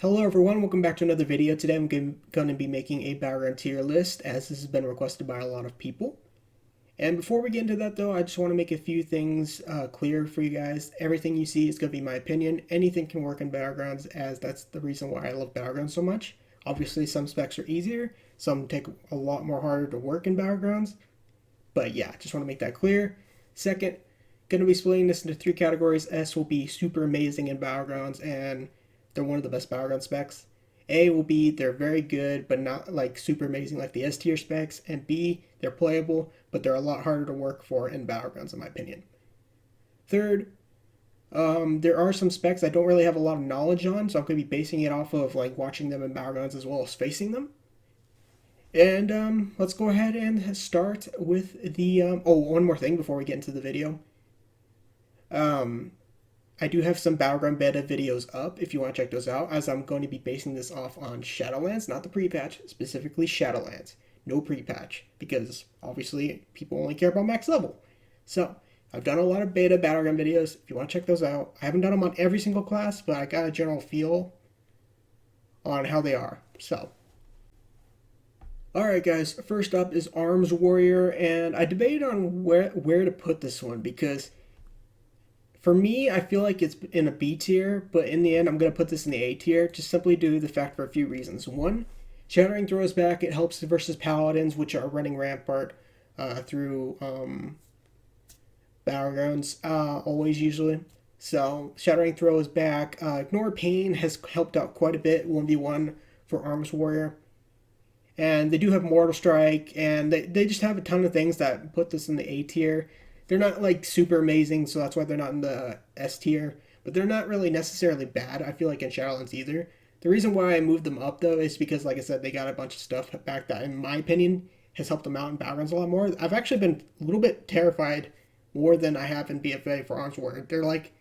Hello everyone, welcome back to another video. Today I'm going to be making a battleground tier list as this has been requested by a lot of people. And before we get into that though, I just want to make a few things clear for you guys. Everything you see is going to be my opinion. Anything can work in battlegrounds, as that's the reason why I love battlegrounds so much. Obviously some specs are easier, some take a lot more harder to work in battlegrounds. But yeah, just want to make that clear. Second, going to be splitting this into three categories. S will be super amazing in battlegrounds and they're one of the best battleground specs. A will be they're very good, but not like super amazing like the S tier specs. And B, they're playable, but they're a lot harder to work for in battlegrounds, in my opinion. Third, there are some specs I don't really have a lot of knowledge on, so I'm going to be basing it off of like watching them in battlegrounds as well as facing them. And let's go ahead and start with the. One more thing before we get into the video. Um, I do have some battleground beta videos up if you want to check those out, as I'm going to be basing this off on Shadowlands, not the pre-patch, specifically Shadowlands. No pre-patch, because obviously people only care about max level. So, I've done a lot of beta battleground videos if you want to check those out. I haven't done them on every single class, but I got a general feel on how they are. So, alright guys, first up is Arms Warrior, and I debated on where to put this one, because for me, I feel like it's in a B tier, but in the end, I'm going to put this in the A tier, just simply due to the fact for a few reasons. One, Shattering throws back, it helps versus Paladins, which are running Rampart through Battlegrounds, always usually. So, Shattering throws back. Ignore Pain has helped out quite a bit, 1v1 for Arms Warrior. And they do have Mortal Strike, and they just have a ton of things that put this in the A tier. They're not like super amazing, so that's why they're not in the S tier. But they're not really necessarily bad, I feel like, in Shadowlands either. The reason why I moved them up, though, is because, like I said, they got a bunch of stuff back that, in my opinion, has helped them out in Battlegrounds a lot more. I've actually been a little bit terrified more than I have in BFA for Arms Warrior. They're like...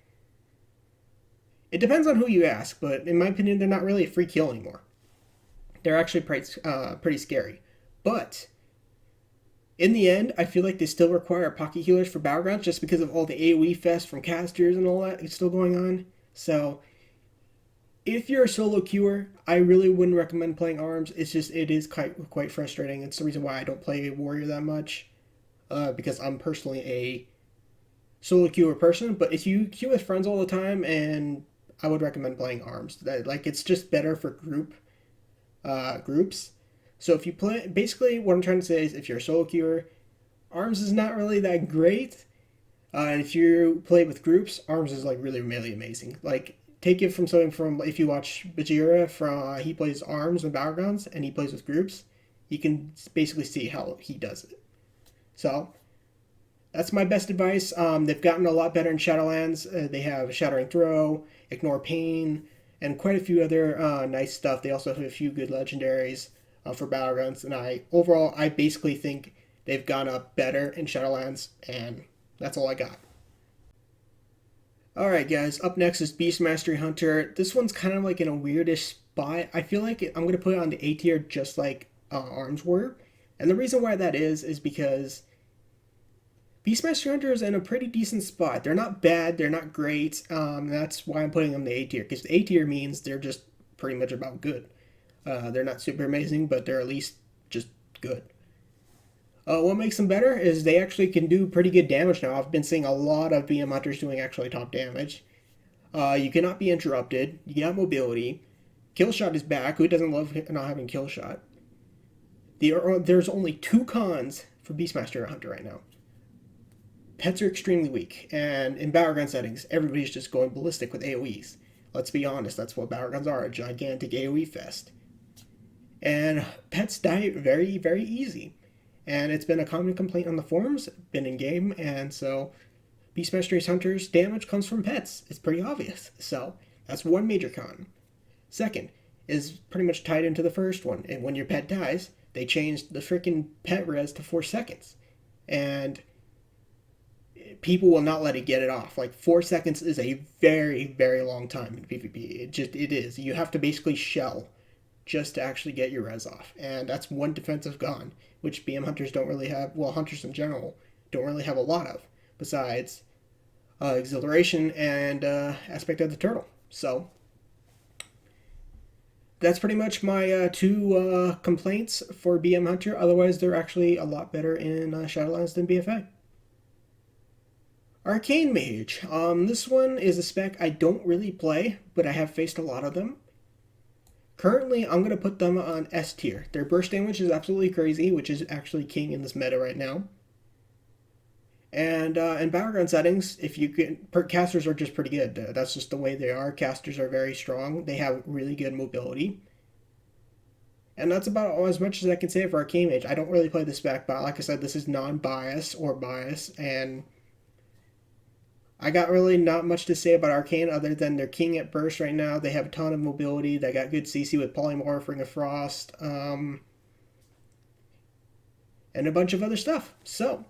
It depends on who you ask, but in my opinion, they're not really a free kill anymore. They're actually pretty scary. But in the end, I feel like they still require pocket healers for Battlegrounds just because of all the AoE fest from casters and all that is still going on. So, if you're a solo queuer, I really wouldn't recommend playing Arms. It is quite frustrating. It's the reason why I don't play Warrior that much, because I'm personally a solo queuer person. But if you queue with friends all the time, and I would recommend playing Arms. It's just better for groups. So if you play, basically what I'm trying to say is if you're a solo queuer, Arms is not really that great. And if you play with groups, Arms is like really, really amazing. Like, take it from something from, if you watch Bajira, he plays Arms and Battlegrounds, and he plays with groups, you can basically see how he does it. So, that's my best advice. They've gotten a lot better in Shadowlands. They have Shattering Throw, Ignore Pain, and quite a few other nice stuff. They also have a few good legendaries for Battlegrounds, and I basically think they've gone up better in Shadowlands, and that's all I got. Alright guys, up next is Beastmaster Hunter. This one's kind of like in a weirdish spot. I feel like I'm going to put it on the A tier just like Arms Warrior, and the reason why that is because Beastmaster Hunter is in a pretty decent spot. They're not bad, they're not great. That's why I'm putting them in the A tier, because the A tier means they're just pretty much about good. They're not super amazing, but they're at least just good. What makes them better is they actually can do pretty good damage now. I've been seeing a lot of BM Hunters doing actually top damage. You cannot be interrupted. You got mobility. Killshot is back. Who doesn't love not having Killshot? There's only two cons for Beastmaster Hunter right now. Pets are extremely weak, and in Battleground settings, everybody's just going ballistic with AoEs. Let's be honest, that's what Battlegrounds are, a gigantic AoE fest. And pets die very, very easy. And it's been a common complaint on the forums, been in game, and so Beastmaster Hunter's damage comes from pets. It's pretty obvious. So that's one major con. Second is pretty much tied into the first one. And when your pet dies, they changed the freaking pet res to 4 seconds. And people will not let it get it off. Like 4 seconds is a very, very long time in PvP. It is. You have to basically shell just to actually get your res off. And that's one defensive gone, which BM Hunters don't really have, well, Hunters in general don't really have a lot of, besides Exhilaration and Aspect of the Turtle. So, That's pretty much my two complaints for BM Hunter. Otherwise, they're actually a lot better in Shadowlands than BFA. Arcane Mage. This one is a spec I don't really play, but I have faced a lot of them. Currently, I'm going to put them on S tier. Their burst damage is absolutely crazy, which is actually king in this meta right now. And in battleground settings, if you can, casters are just pretty good. That's just the way they are. Casters are very strong. They have really good mobility. And that's about as much as I can say for Arcane Mage. I don't really play the spec, but like I said, this is non-bias or bias, and I got really not much to say about Arcane other than they're king at burst right now. They have a ton of mobility. They got good CC with Polymorph, Ring of Frost, and a bunch of other stuff. So,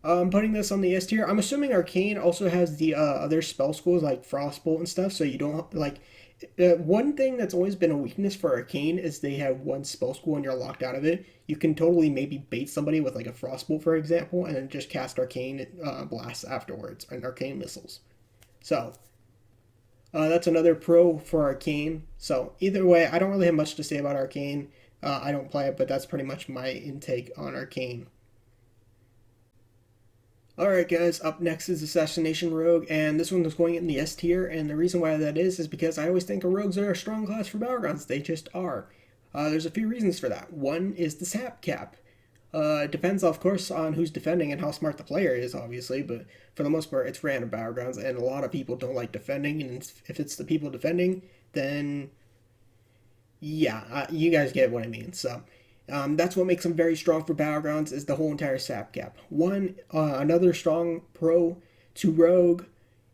I'm putting this on the S tier. I'm assuming Arcane also has the other spell schools like Frostbolt and stuff, so you don't like. One thing that's always been a weakness for Arcane is they have one spell school and you're locked out of it. You can totally maybe bait somebody with like a Frostbolt, for example, and then just cast Arcane Blasts afterwards and Arcane Missiles. So that's another pro for Arcane. So either way, I don't really have much to say about Arcane. I don't play it, but that's pretty much my intake on Arcane. Alright guys, up next is Assassination Rogue, and this one is going in the S tier, and the reason why that is because I always think rogues are a strong class for battlegrounds. They just are. There's a few reasons for that. One is the sap cap. It depends, of course, on who's defending and how smart the player is, obviously, but for the most part, it's random battlegrounds, and a lot of people don't like defending, and if it's the people defending, then yeah, you guys get what I mean. So that's what makes them very strong for battlegrounds is the whole entire sap cap. Another strong pro to Rogue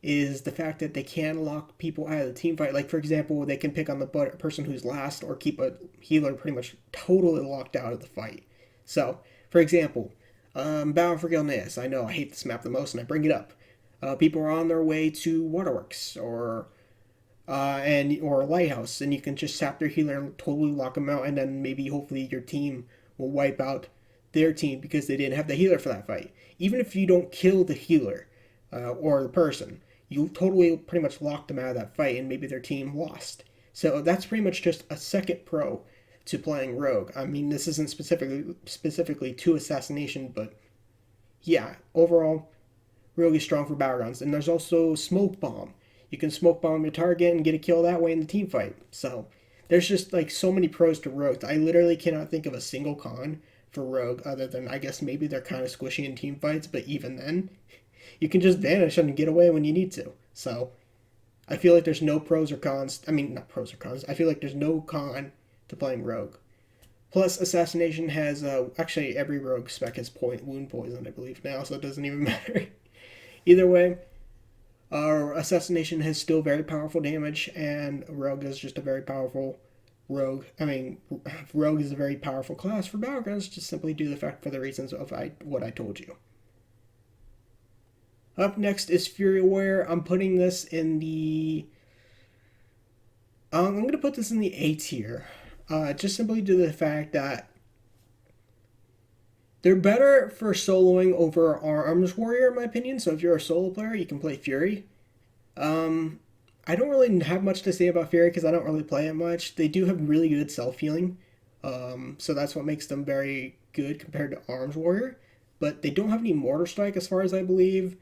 is the fact that they can lock people out of the team fight. Like for example, they can pick on the person who's last or keep a healer pretty much totally locked out of the fight. So, for example, Battle for Gilneas. I know I hate this map the most, and I bring it up. People are on their way to Waterworks or a lighthouse, and you can just sap their healer and totally lock them out, and then maybe hopefully your team will wipe out their team because they didn't have the healer for that fight. Even if you don't kill the healer or the person, you totally pretty much locked them out of that fight, and maybe their team lost. So that's pretty much just a second pro to playing Rogue. I mean, this isn't specifically to Assassination, but yeah, overall, Rogue is strong for battlegrounds. And there's also Smoke Bomb. You can smoke bomb your target and get a kill that way in the team fight. So there's just like so many pros to Rogue. I literally cannot think of a single con for Rogue other than I guess maybe they're kind of squishy in team fights, but even then, you can just vanish and get away when you need to. So I feel like there's no pros or cons. I mean, not pros or cons. I feel like there's no con to playing Rogue. Plus, Assassination has actually every Rogue spec has wound poison, I believe now, so it doesn't even matter. Either way. Assassination has still very powerful damage, and Rogue is just a very powerful Rogue. I mean, Rogue is a very powerful class for battlegrounds, just simply due to the fact for the reasons of what I told you. Up next is Fury Warrior. I'm putting this in the... I'm going to put this in the A tier, just simply due to the fact that they're better for soloing over Arms Warrior, in my opinion. So if you're a solo player, you can play Fury. I don't really have much to say about Fury because I don't really play it much. They do have really good self-healing. So that's what makes them very good compared to Arms Warrior. But they don't have any Mortar Strike as far as I believe.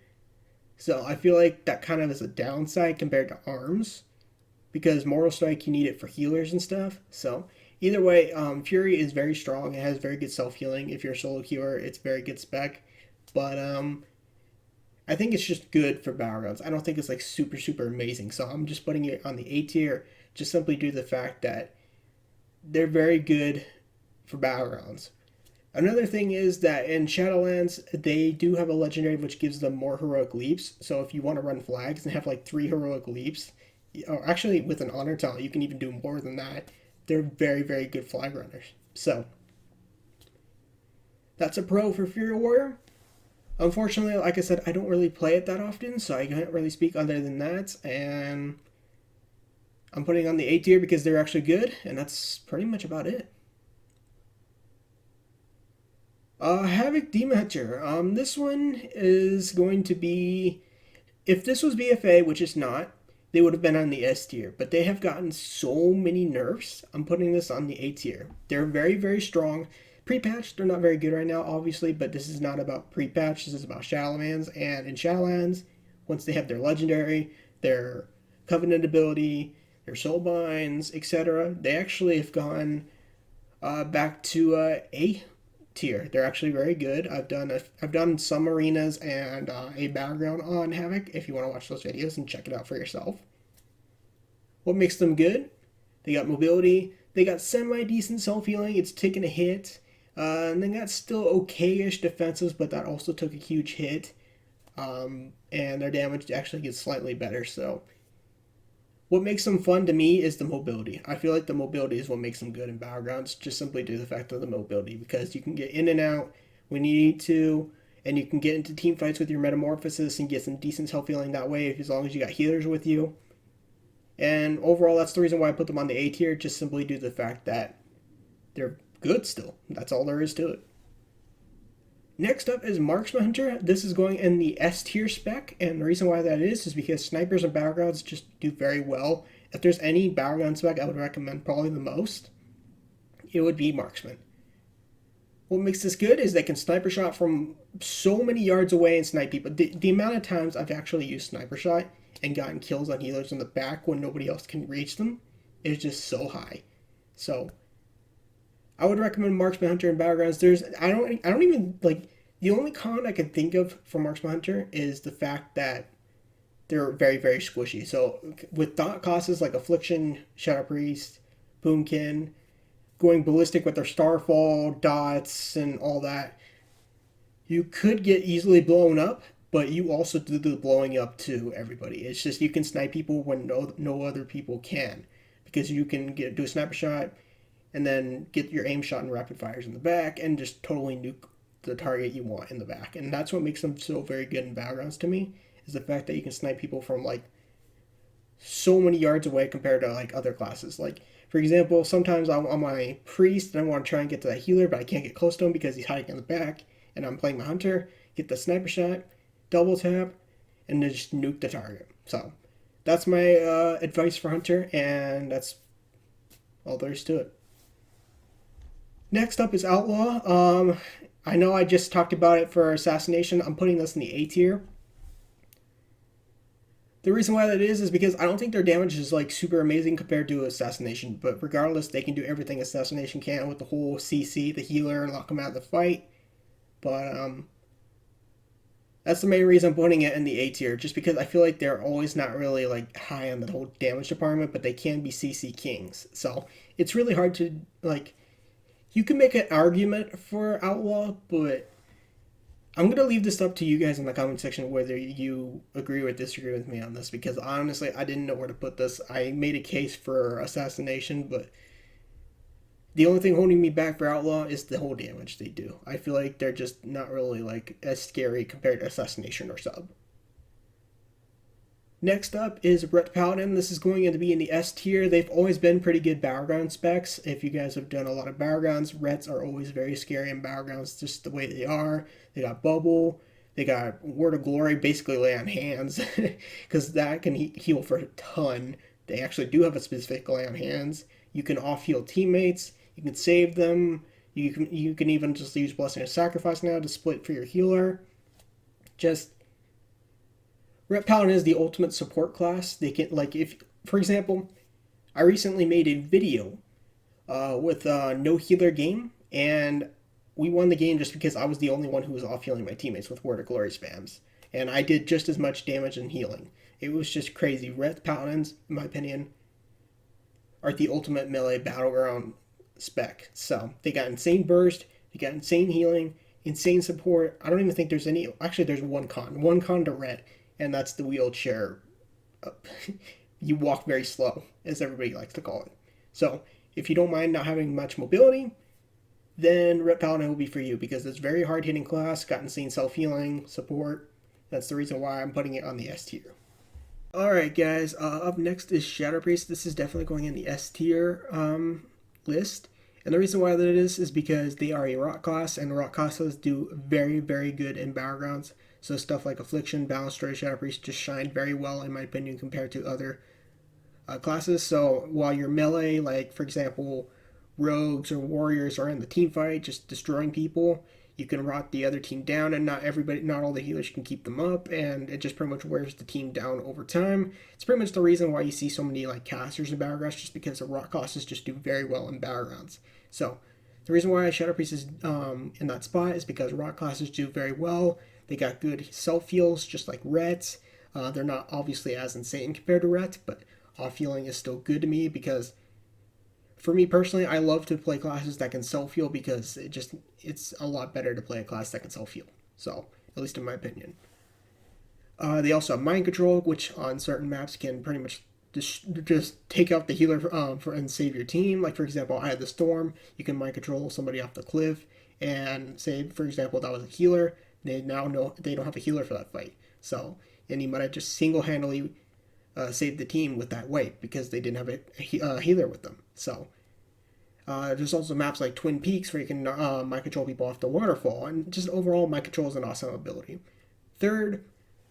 So I feel like that kind of is a downside compared to Arms. Because Mortal Strike, you need it for healers and stuff. So either way, Fury is very strong. It has very good self-healing. If you're a solo queuer, it's very good spec. But I think it's just good for battlegrounds. I don't think it's like super, super amazing. So I'm just putting it on the A tier just simply due to the fact that they're very good for battlegrounds. Another thing is that in Shadowlands, they do have a legendary which gives them more heroic leaps. So if you want to run flags and have like 3 heroic leaps, or actually with an honor talent, you can even do more than that. They're very, very good flag runners. So that's a pro for Fury Warrior. Unfortunately, like I said, I don't really play it that often, so I can't really speak other than that. And I'm putting on the A tier because they're actually good, and that's pretty much about it. Havoc Demon Hunter. This one is going to be... If this was BFA, which it's not, they would have been on the S tier. But they have gotten so many nerfs. I'm putting this on the A tier. They're very, very strong. Pre-patch, they're not very good right now, obviously, but this is not about pre-patch. This is about shadowlands. And in shadowlands, once they have their legendary, their covenant ability, their soulbinds, etc., they actually have gone back to A tier. They're actually very good. I've done some arenas and a background on Havoc if you want to watch those videos and check it out for yourself. What makes them good? They got mobility. They got semi-decent self-healing. It's taken a hit. And they got still okay-ish defenses, but that also took a huge hit. And their damage actually gets slightly better. So what makes them fun to me is the mobility. I feel like the mobility is what makes them good in battlegrounds, just simply due to the fact of the mobility, because you can get in and out when you need to, and you can get into team fights with your metamorphosis and get some decent self healing that way, as long as you got healers with you. And overall, that's the reason why I put them on the A tier, just simply due to the fact that they're good still. That's all there is to it. Next up is Marksman Hunter. This is going in the S tier spec, and the reason why that is because snipers and battlegrounds just do very well. If there's any battleground spec I would recommend probably the most, it would be Marksman. What makes this good is they can sniper shot from so many yards away and snipe people. The amount of times I've actually used sniper shot and gotten kills on healers in the back when nobody else can reach them is just so high. So I would recommend Marksman Hunter in battlegrounds. I don't even like, the only con I can think of for Marksman Hunter is the fact that they're very, very squishy. So with dot classes like Affliction, Shadow Priest, Boomkin, going ballistic with their Starfall, dots, and all that, you could get easily blown up, but you also do the blowing up to everybody. It's just you can snipe people when no other people can, because you can do a sniper shot and then get your aim shot and rapid fires in the back and just totally nuke the target you want in the back. And that's what makes them so very good in battlegrounds to me, is the fact that you can snipe people from like so many yards away compared to like other classes. Like, for example, sometimes I'm on my priest and I want to try and get to that healer, but I can't get close to him because he's hiding in the back, and I'm playing my hunter, get the sniper shot, double tap, and then just nuke the target. So that's my advice for hunter, and that's all there is to it. Next up is Outlaw. I know I just talked about it for Assassination. I'm putting this in the A tier. The reason why that is because I don't think their damage is like super amazing compared to Assassination, but regardless, they can do everything Assassination can with the whole CC, the healer, and lock them out of the fight. But that's the main reason I'm putting it in the A tier, just because I feel like they're always not really like high on the whole damage department, but they can be CC kings. So it's really hard to like. You can make an argument for Outlaw, but I'm going to leave this up to you guys in the comment section whether you agree or disagree with me on this, because honestly, I didn't know where to put this. I made a case for Assassination, but the only thing holding me back for Outlaw is the whole damage they do. I feel like they're just not really like as scary compared to Assassination or Sub. Next up is Ret Paladin. This is going to be in the S tier. They've always been pretty good battleground specs. If you guys have done a lot of battlegrounds, Rets are always very scary in battlegrounds, just the way they are. They got Bubble. They got Word of Glory, basically lay on hands, because that can heal for a ton. They actually do have a specific lay on hands. You can off-heal teammates. You can save them. You can even just use Blessing of Sacrifice now to split for your healer. Just Ret Paladin is the ultimate support class. They can, like, if, for example, I recently made a video with no healer game, and we won the game just because I was the only one who was off healing my teammates with Word of Glory spams, and I did just as much damage and healing. It was just crazy. Ret Paladins, in my opinion, are the ultimate melee battleground spec. So they got insane burst, they got insane healing, insane support. I don't even think there's any. Actually, there's one con to Ret. And that's the wheelchair. You walk very slow, as everybody likes to call it. So, if you don't mind not having much mobility, then Ret Paladin will be for you, because it's very hard hitting class, got insane self-healing, support. That's the reason why I'm putting it on the S tier. Alright guys, up next is Shadow Priest. This is definitely going in the S tier list. And the reason why that is because they are a rock class, and rock classes do very, very good in battlegrounds. So stuff like Affliction, Balance Druid, Shadow Priest just shined very well in my opinion compared to other classes. So while your melee, like for example, rogues or warriors are in the team fight, just destroying people, you can rot the other team down, and not all the healers can keep them up, and it just pretty much wears the team down over time. It's pretty much the reason why you see so many like casters in battlegrounds, just because the rot classes just do very well in battlegrounds. So the reason why Shadow Priest is in that spot is because rot classes do very well. They got good self heals, just like Rets. They're not obviously as insane compared to Rets, but off healing is still good to me because for me personally, I love to play classes that can self heal because it's a lot better to play a class that can self heal. So at least in my opinion. They also have mind control, which on certain maps can pretty much just take out the healer and save your team. Like for example, I had the storm. You can mind control somebody off the cliff and say, for example, that was a healer. They now know they don't have a healer for that fight. So and you might have just single-handedly saved the team with that wipe because they didn't have a healer with them. So there's also maps like Twin Peaks where you can mind control people off the waterfall, and just overall mind control is an awesome ability. Third,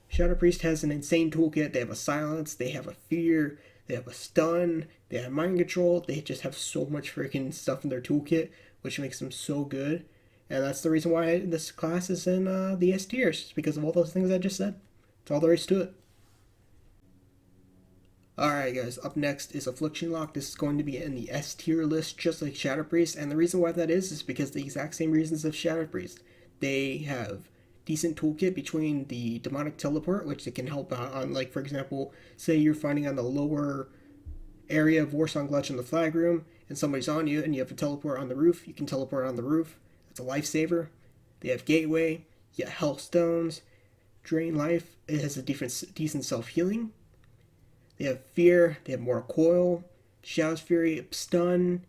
Shadow Priest has an insane toolkit. They have a silence, they have a fear, they have a stun, they have mind control. They just have so much freaking stuff in their toolkit, which makes them so good. And that's the reason why this class is in the S tiers, because of all those things I just said. That's all there is to it. Alright guys, up next is Affliction Lock. This is going to be in the S tier list just like Shadow Priest, and the reason why that is because the exact same reasons of Shadow Priest. They have decent toolkit between the Demonic Teleport, which they can help out on, like for example, say you're fighting on the lower area of Warsong Gulch in the flag room, and somebody's on you, and you have a teleport on the roof. You can teleport on the roof. That's a lifesaver. They have Gateway, you have Health Stones, Drain Life. It has a decent self-healing. They have Fear, they have more Coil, Shadow's Fury, Stun.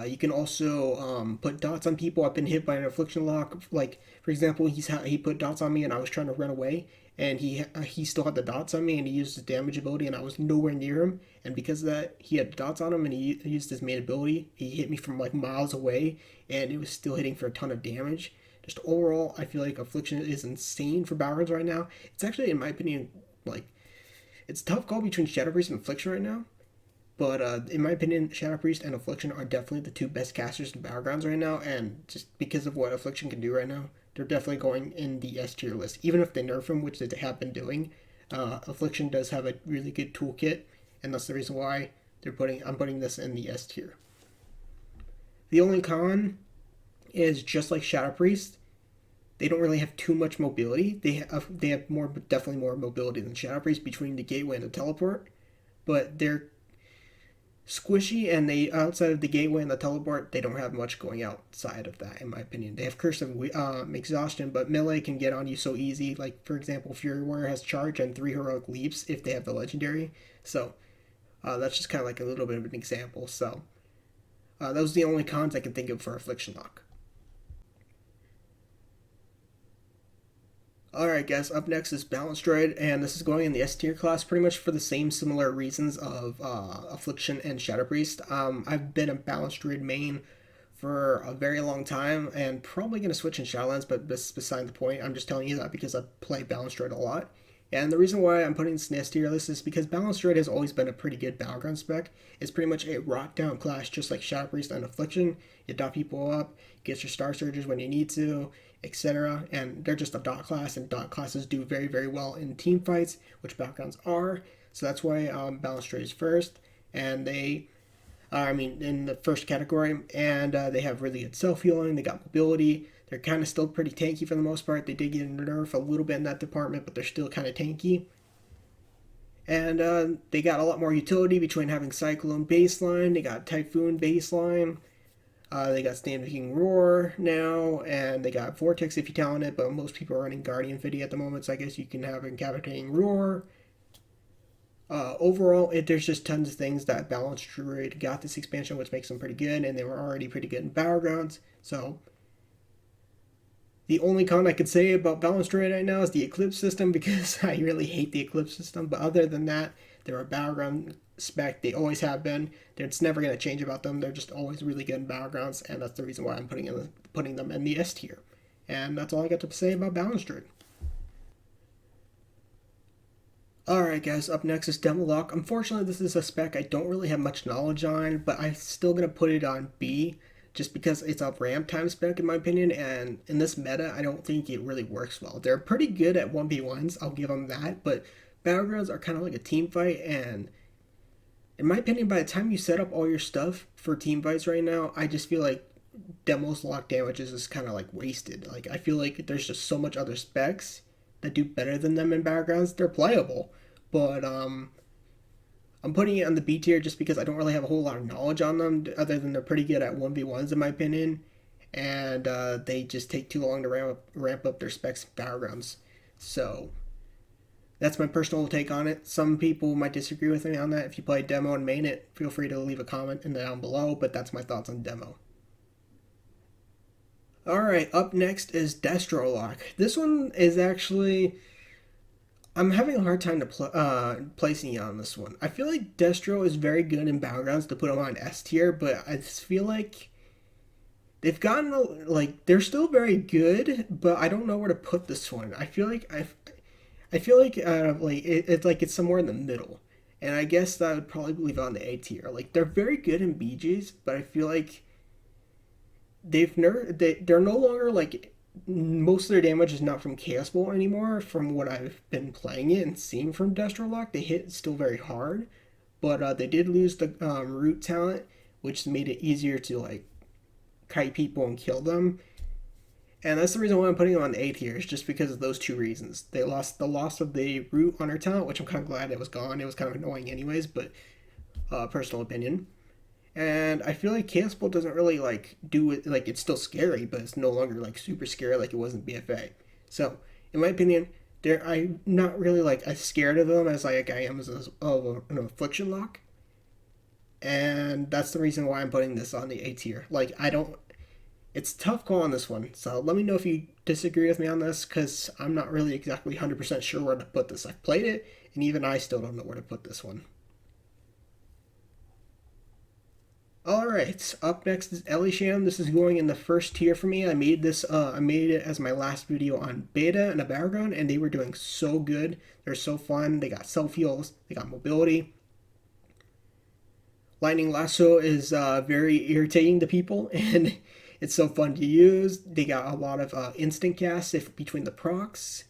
You can also put dots on people. I've been hit by an Affliction Lock. Like, for example, he put dots on me and I was trying to run away, and he still had the dots on me, and he used his damage ability, and I was nowhere near him. And because of that, he had dots on him, and he used his main ability. He hit me from like miles away, and it was still hitting for a ton of damage. Just overall, I feel like Affliction is insane for Battlegrounds right now. It's actually, in my opinion, like, it's a tough call between Shadow Priest and Affliction right now. But in my opinion, Shadow Priest and Affliction are definitely the two best casters in Battlegrounds right now. And just because of what Affliction can do right now, they're definitely going in the S tier list. Even if they nerf him, which they have been doing, Affliction does have a really good toolkit. And that's the reason why I'm putting this in the S tier. The only con is just like Shadow Priest, they don't really have too much mobility. They have definitely more mobility than Shadow Priest between the Gateway and the Teleport, but they're squishy, and they outside of the Gateway and the Teleport, they don't have much going outside of that, in my opinion. They have Curse of Exhaustion, but melee can get on you so easy. Like for example, Fury Warrior has Charge and 3 Heroic Leaps if they have the Legendary. So that's just kind of like a little bit of an example. So those are the only cons I can think of for Affliction Lock. Alright guys, up next is Balance Druid, and this is going in the S tier class pretty much for the same similar reasons of Affliction and Shadow Priest. I've been a Balance Druid main for a very long time, and probably going to switch in Shadowlands, but that's beside the point. I'm just telling you that because I play Balance Druid a lot. And the reason why I'm putting this in the S tier list is because Balance Druid has always been a pretty good battleground spec. It's pretty much a rot down class just like Shadow Priest and Affliction. You dot people up, get your Star Surges when you need to, etc. And they're just a dot class, and dot classes do very, very well in team fights, which battlegrounds are. So that's why Balance Druid is first, and they in the first category, and they have really good self-healing, they got mobility, they're kind of still pretty tanky for the most part. They did get a nerf a little bit in that department, but they're still kind of tanky. And they got a lot more utility between having Cyclone baseline, they got Typhoon baseline, they got Stamping Roar now, and they got Vortex if you talent it, but most people are running Guardian 50 at the moment, so I guess you can have Incapacitating Roar. Overall, there's just tons of things that Balance Druid got this expansion, which makes them pretty good, and they were already pretty good in Battlegrounds. So the only con I could say about Balance Druid right now is the Eclipse system, because I really hate the Eclipse system. But other than that, they're a Battleground spec. They always have been. It's never going to change about them. They're just always really good in Battlegrounds, and that's the reason why I'm putting them in the S tier. And that's all I got to say about Balance Druid. Alright guys, up next is Destro Lock. Unfortunately, this is a spec I don't really have much knowledge on, but I'm still going to put it on B, just because it's a ramp time spec in my opinion, and in this meta, I don't think it really works well. They're pretty good at 1v1s, I'll give them that, but Battlegrounds are kind of like a team fight, and in my opinion, by the time you set up all your stuff for team fights right now, I just feel like Demo's lock damage is just kind of like wasted. Like, I feel like there's just so much other specs that do better than them in Battlegrounds. They're playable, but I'm putting it on the B tier just because I don't really have a whole lot of knowledge on them, other than they're pretty good at 1v1s in my opinion, and they just take too long to ramp up their specs in Battlegrounds. So that's my personal take on it. Some people might disagree with me on that. If you play demo and main it, feel free to leave a comment in down below, but that's my thoughts on demo. Alright, up next is Destro Lock. This one is actually... I'm having a hard time to placing it on this one. I feel like Destro is very good in Battlegrounds to put him on S tier, but I just feel like they've gotten, like, they're still very good, but I don't know where to put this one. I feel like it's somewhere in the middle, and I guess that would probably leave it on the A tier. Like, they're very good in BGs, but I feel like they're no longer like, most of their damage is not from Chaos Bolt anymore. From what I've been playing it and seeing from Destro Lock, they hit still very hard, but they did lose the root talent, which made it easier to like kite people and kill them. And that's the reason why I'm putting them on the A tier, is just because of those two reasons. They lost the loss of the root on her talent, which I'm kind of glad it was gone. It was kind of annoying anyways, but personal opinion. And I feel like Chaos Bolt doesn't really like do it, like, it's still scary, but it's no longer like super scary like it was in BFA. So in my opinion, I'm not really like as scared of them as like I am as an Affliction Lock, and that's the reason why I'm putting this on the A tier. Like, I don't, it's a tough call on this one, so let me know if you disagree with me on this, because I'm not really exactly 100% sure where to put this. I've played it, and even I still don't know where to put this one. Alright, up next is Elly. This is going in the first tier for me. I made it as my last video on beta and a background, and they were doing so good. They're so fun. They got self-heals, they got mobility. Lightning Lasso is very irritating to people, and it's so fun to use. They got a lot of instant casts between the procs.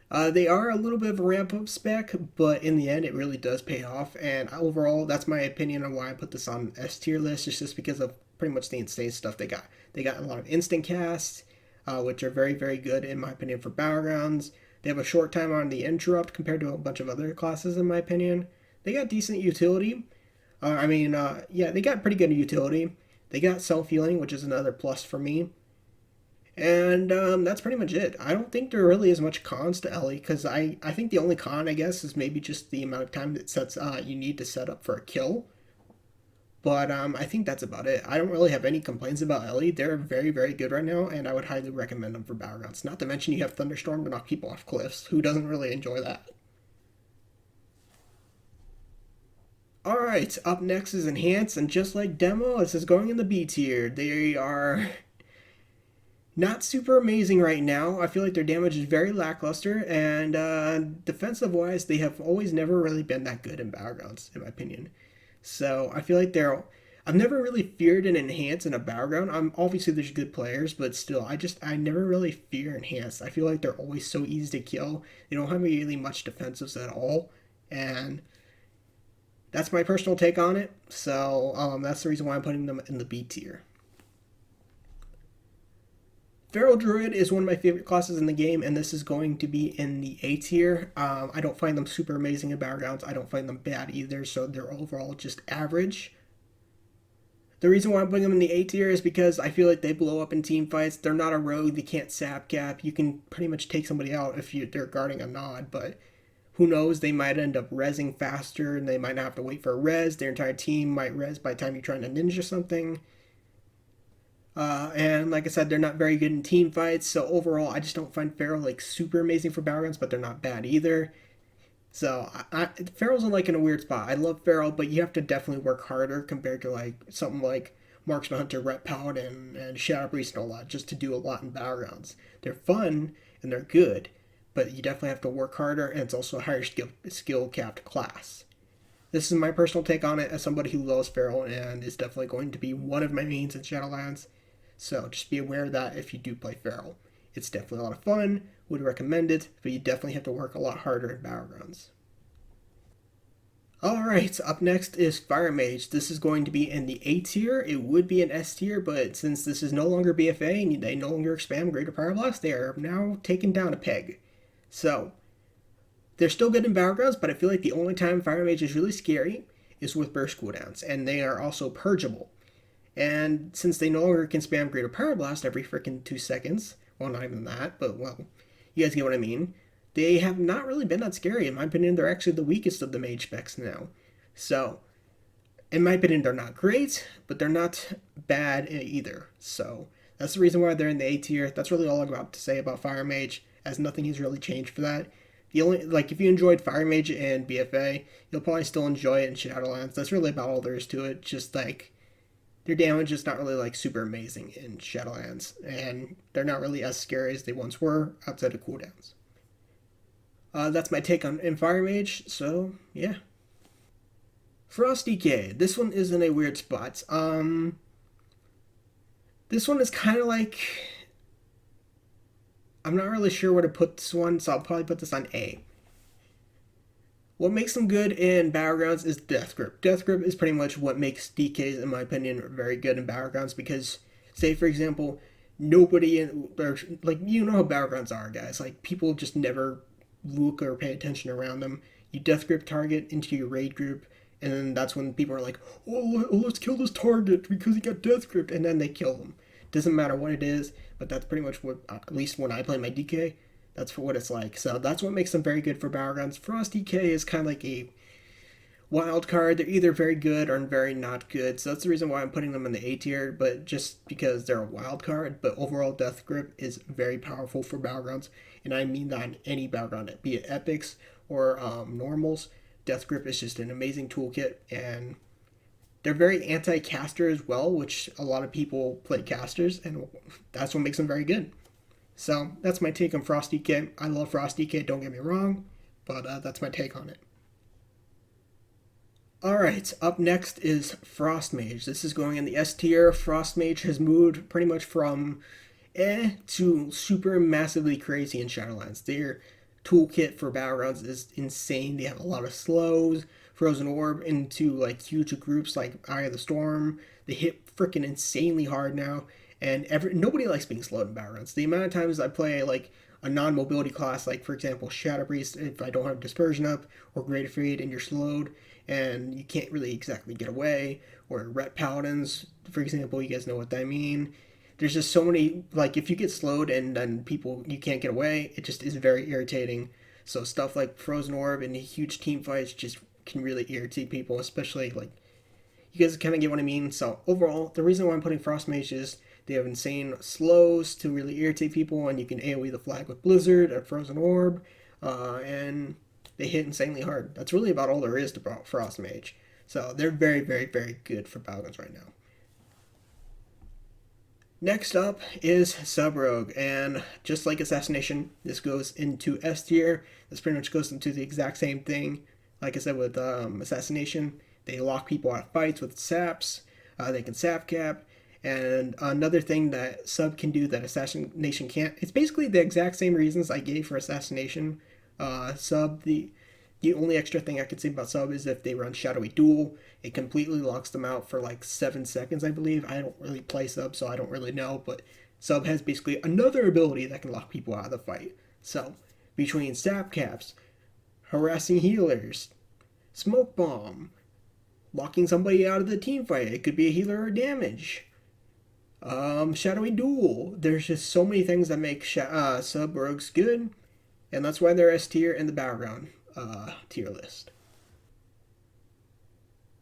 They are a little bit of a ramp up spec, but in the end, it really does pay off. And overall, that's my opinion on why I put this on S tier list. It's just because of pretty much the insane stuff they got. They got a lot of instant casts, which are very, very good in my opinion for Battlegrounds. They have a short time on the interrupt compared to a bunch of other classes in my opinion. They got decent utility. Yeah, they got pretty good utility. They got self-healing, which is another plus for me. And that's pretty much it. I don't think there really is much cons to Elly, because I think the only con, I guess, is maybe just the amount of time that you need to set up for a kill. But I think that's about it. I don't really have any complaints about Elly. They're very, very good right now, and I would highly recommend them for Battlegrounds. Not to mention you have Thunderstorm to knock people off cliffs. Who doesn't really enjoy that? Alright, up next is Enhance, and just like Demo, this is going in the B tier. They are not super amazing right now. I feel like their damage is very lackluster, and defensive-wise, they have always never really been that good in Battlegrounds, in my opinion. So I feel like I've never really feared an Enhance in a Battleground. Obviously there's good players, but still, I never really fear Enhance. I feel like they're always so easy to kill. They don't have really much defensives at all, and that's my personal take on it. So that's the reason why I'm putting them in the B tier. Feral Druid is one of my favorite classes in the game, and this is going to be in the A tier. I don't find them super amazing in Battlegrounds. I don't find them bad either, so they're overall just average. The reason why I'm putting them in the A tier is because I feel like they blow up in team fights. They're not a rogue. They can't sap cap. You can pretty much take somebody out if they're guarding a nod, but who knows? They might end up rezzing faster, and they might not have to wait for a res. Their entire team might res by the time you're trying to ninja something. And like I said, they're not very good in team fights, so overall, I just don't find Feral like super amazing for Battlegrounds, but they're not bad either. So Feral's in a weird spot. I love Feral, but you have to definitely work harder compared to like something like Marksman Hunter, Ret Paladin, and Shadow Priest and all that, just to do a lot in Battlegrounds. They're fun and they're good, but you definitely have to work harder, and it's also a higher skill capped class. This is my personal take on it as somebody who loves Feral and is definitely going to be one of my mains in Shadowlands. So just be aware of that if you do play Feral. It's definitely a lot of fun, would recommend it, but you definitely have to work a lot harder in Battlegrounds. Alright, up next is Fire Mage. This is going to be in the A tier. It would be an S tier, but since this is no longer BFA and they no longer expand Greater Pyroblast, they are now taken down a peg. So, they're still good in Battlegrounds, but I feel like the only time Fire Mage is really scary is with burst cooldowns, and they are also purgeable. And since they no longer can spam Greater Pyroblast every freaking 2 seconds, well, not even that, but well, you guys get what I mean, they have not really been that scary. In my opinion, they're actually the weakest of the mage specs now. So, in my opinion, they're not great, but they're not bad either. So, that's the reason why they're in the A tier. That's really all I got to say about Fire Mage, as nothing has really changed for that. The only, like, if you enjoyed Fire Mage and BFA, you'll probably still enjoy it in Shadowlands. That's really about all there is to it. Just like, their damage is not really like super amazing in Shadowlands, and they're not really as scary as they once were outside of cooldowns. That's my take on Fire Mage, so yeah. Frost DK. This one is in a weird spot. This one is kind of like, I'm not really sure where to put this one, so I'll probably put this on A. What makes them good in Battlegrounds is Death Grip. Death Grip is pretty much what makes DKs, in my opinion, very good in Battlegrounds, because, say for example, nobody in, or, like, you know how Battlegrounds are, guys. Like, people just never look or pay attention around them. You Death Grip target into your raid group, and then that's when people are like, oh, let's kill this target because he got Death Grip, and then they kill them. Doesn't matter what it is, but that's pretty much what, at least when I play my DK, that's for what it's like. So that's what makes them very good for Battlegrounds. Frost DK is kind of like a wild card. They're either very good or very not good. So that's the reason why I'm putting them in the A tier, but just because they're a wild card. But overall, Death Grip is very powerful for Battlegrounds, and I mean that in any Battleground, be it epics or normals. Death Grip is just an amazing toolkit, and they're very anti-caster as well, which a lot of people play casters, and that's what makes them very good. So that's my take on Frost DK. I love Frost DK, don't get me wrong, but that's my take on it. Alright, up next is Frost Mage. This is going in the S tier. Frost Mage has moved pretty much from to super massively crazy in Shadowlands. Their toolkit for Battlegrounds is insane. They have a lot of slows, Frozen Orb into like huge groups like Eye of the Storm. They hit freaking insanely hard now, and nobody likes being slowed in Battlegrounds. The amount of times I play like a non-mobility class, like for example Shadow Priest, if I don't have Dispersion up, or Great Afraid and you're slowed and you can't really exactly get away, or Ret Paladins, for example, you guys know what I mean. There's just so many, like if you get slowed and then people, you can't get away, it just is very irritating. So stuff like Frozen Orb and huge team fights just can really irritate people, especially like, you guys kind of get what I mean. So overall, the reason why I'm putting Frost Mage is they have insane slows to really irritate people, and you can AoE the flag with Blizzard or Frozen Orb, and they hit insanely hard. That's really about all there is to Frost Mage. So they're very, very, very good for Paladins right now. Next up is Sub Rogue, and just like Assassination, this goes into S tier. This pretty much goes into the exact same thing. Like I said with Assassination, they lock people out of fights with saps. They can sap cap. And another thing that Sub can do that Assassination can't, it's basically the exact same reasons I gave for Assassination. Sub, the only extra thing I could say about Sub is if they run Shadowy Duel, it completely locks them out for like 7 seconds, I believe. I don't really play Sub, so I don't really know, but Sub has basically another ability that can lock people out of the fight. So, between Sap Caps, harassing healers, Smoke Bomb, locking somebody out of the team fight, it could be a healer or damage. Shadowy Duel. There's just so many things that make Sub Rogues good, and that's why they're S tier in the Battleground tier list.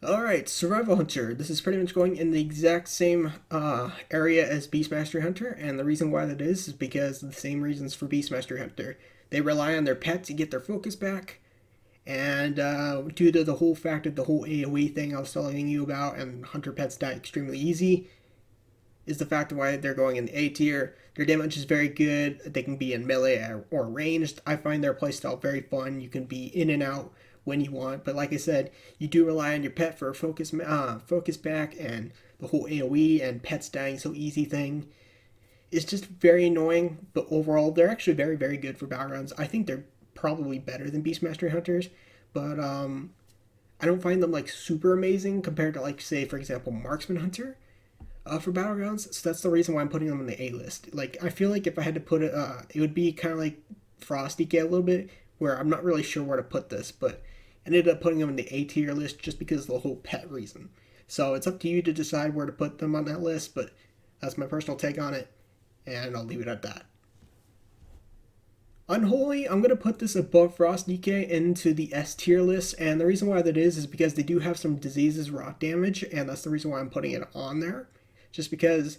Alright, Survival Hunter. This is pretty much going in the exact same area as Beastmaster Hunter, and the reason why that is because of the same reasons for Beastmaster Hunter. They rely on their pet to get their focus back, and due to the whole fact of the whole AoE thing I was telling you about, and Hunter pets die extremely easy, is the fact of why they're going in the A tier. Their damage is very good. They can be in melee or ranged. I find their playstyle very fun. You can be in and out when you want. But like I said, you do rely on your pet for a focus back, and the whole AoE and pets dying so easy thing. It's just very annoying. But overall, they're actually very, very good for battlegrounds. I think they're probably better than Beastmaster Hunters. But I don't find them like super amazing compared to, like, say, for example, Marksman Hunter. For battlegrounds, so that's the reason why I'm putting them on the A list. Like, I feel like if I had to put it, it would be kind of like Frost DK a little bit, where I'm not really sure where to put this, but I ended up putting them in the A tier list just because of the whole pet reason. So it's up to you to decide where to put them on that list, but that's my personal take on it, and I'll leave it at that. Unholy, I'm going to put this above Frost DK into the S tier list, and the reason why that is because they do have some diseases rot damage, and that's the reason why I'm putting it on there. Just because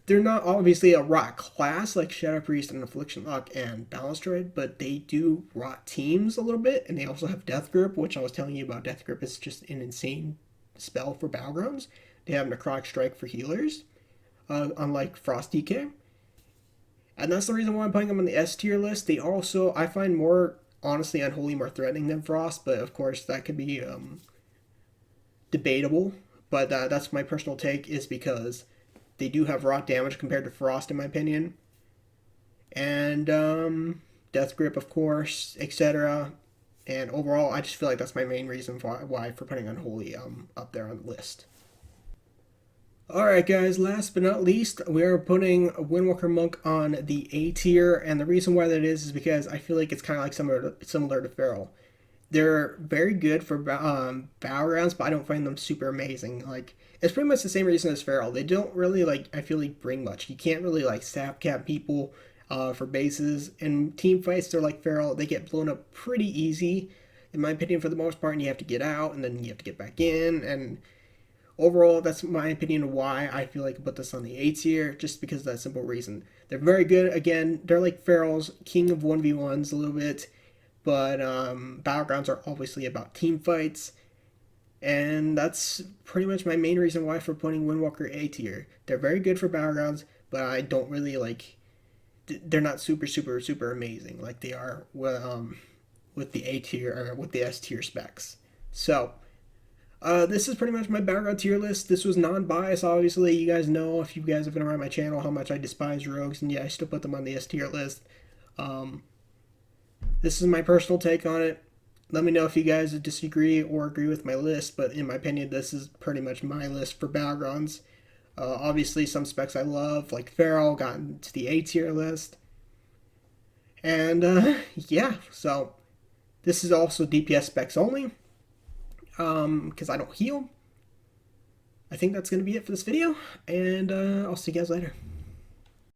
they're not obviously a rot class like Shadow Priest and Affliction Lock and Balance Droid, but they do rot teams a little bit, and they also have Death Grip, which I was telling you about. Death Grip is just an insane spell for battlegrounds. They have Necrotic Strike for healers, unlike Frost DK. And that's the reason why I'm putting them on the S tier list. They also, I find more, honestly, Unholy more threatening than Frost, but of course that could be debatable. But that's my personal take, is because they do have rot damage compared to Frost, in my opinion. And Death Grip, of course, etc. And overall, I just feel like that's my main reason why for putting Unholy up there on the list. Alright guys, last but not least, we are putting Windwalker Monk on the A tier, and the reason why that is because I feel like it's kind of like similar to Feral. They're very good for battlegrounds, but I don't find them super amazing. Like, it's pretty much the same reason as Feral. They don't really, like, I feel like, bring much. You can't really, like, sap cap people for bases. In team fights, they're like Feral. They get blown up pretty easy, in my opinion, for the most part, and you have to get out, and then you have to get back in, and overall, that's my opinion of why I feel like I put this on the A tier, just because of that simple reason. They're very good. Again, they're like Feral's king of 1v1s a little bit. But battlegrounds are obviously about team fights, and that's pretty much my main reason why for putting Windwalker A tier. They're very good for battlegrounds, but I don't really like. They're not super amazing like they are with the A tier or with the S tier specs. So this is pretty much my battleground tier list. This was non-biased, obviously. You guys know, if you guys have been around my channel, how much I despise rogues, and yeah, I still put them on the S tier list. This is my personal take on it. Let me know if you guys disagree or agree with my list, but in my opinion, this is pretty much my list for battlegrounds. Obviously, some specs I love, like Feral, got into the A tier list. And yeah, so this is also DPS specs only, because I don't heal. I think that's going to be it for this video, and I'll see you guys later.